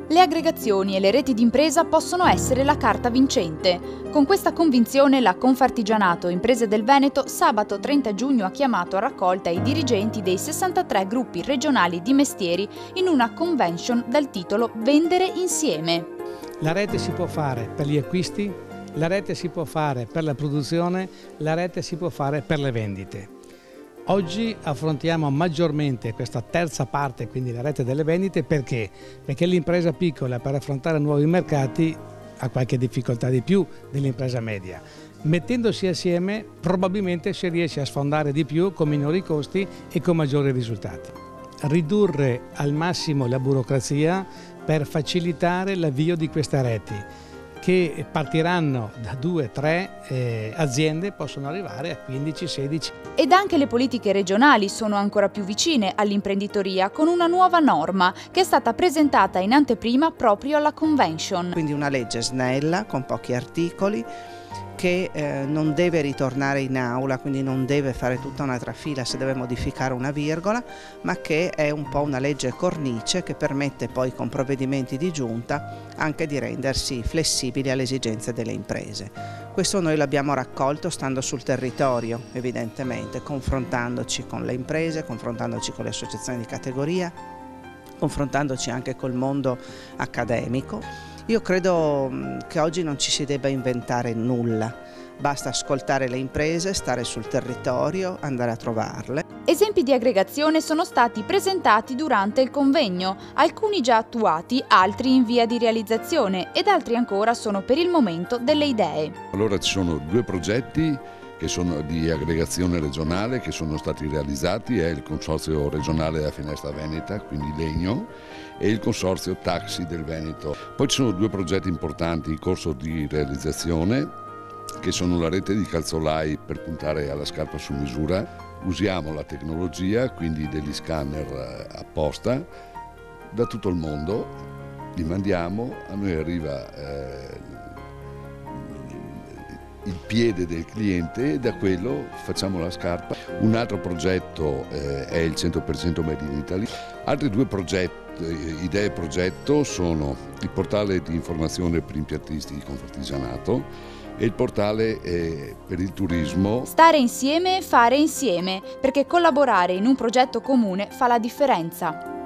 Le aggregazioni e le reti d'impresa possono essere la carta vincente. Con questa convinzione la Confartigianato Imprese del Veneto sabato 30 giugno ha chiamato a raccolta i dirigenti dei 63 gruppi regionali di mestieri in una convention dal titolo Vendere insieme. La rete si può fare per gli acquisti, la rete si può fare per la produzione, la rete si può fare per le vendite. Oggi affrontiamo maggiormente questa terza parte, quindi la rete delle vendite, perché? Perché l'impresa piccola per affrontare nuovi mercati ha qualche difficoltà di più dell'impresa media. Mettendosi assieme probabilmente si riesce a sfondare di più con minori costi e con maggiori risultati. Ridurre al massimo la burocrazia per facilitare l'avvio di queste reti, che partiranno da 2-3 aziende, possono arrivare a 15-16. Ed anche le politiche regionali sono ancora più vicine all'imprenditoria con una nuova norma che è stata presentata in anteprima proprio alla convention. Quindi una legge snella con pochi articoli che non deve ritornare in aula, quindi non deve fare tutta una trafila se deve modificare una virgola, ma che è un po' una legge cornice che permette poi con provvedimenti di giunta anche di rendersi flessibili alle esigenze delle imprese. Questo noi l'abbiamo raccolto stando sul territorio, evidentemente, confrontandoci con le imprese, confrontandoci con le associazioni di categoria, confrontandoci anche col mondo accademico. Io credo che oggi non ci si debba inventare nulla, basta ascoltare le imprese, stare sul territorio, andare a trovarle. Esempi di aggregazione sono stati presentati durante il convegno, alcuni già attuati, altri in via di realizzazione ed altri ancora sono per il momento delle idee. Allora ci sono due progetti che sono di aggregazione regionale che sono stati realizzati, è il Consorzio Regionale della Finestra Veneta, quindi Legno, e il Consorzio Taxi del Veneto. Poi ci sono due progetti importanti in corso di realizzazione che sono la rete di calzolai per puntare alla scarpa su misura. Usiamo la tecnologia, quindi degli scanner apposta da tutto il mondo, li mandiamo, a noi arriva il piede del cliente e da quello facciamo la scarpa. Un altro progetto è il 100% Made in Italy. Altri due idee progetto sono il portale di informazione per impiantisti di Confartigianato e il portale per il turismo. Stare insieme e fare insieme, perché collaborare in un progetto comune fa la differenza.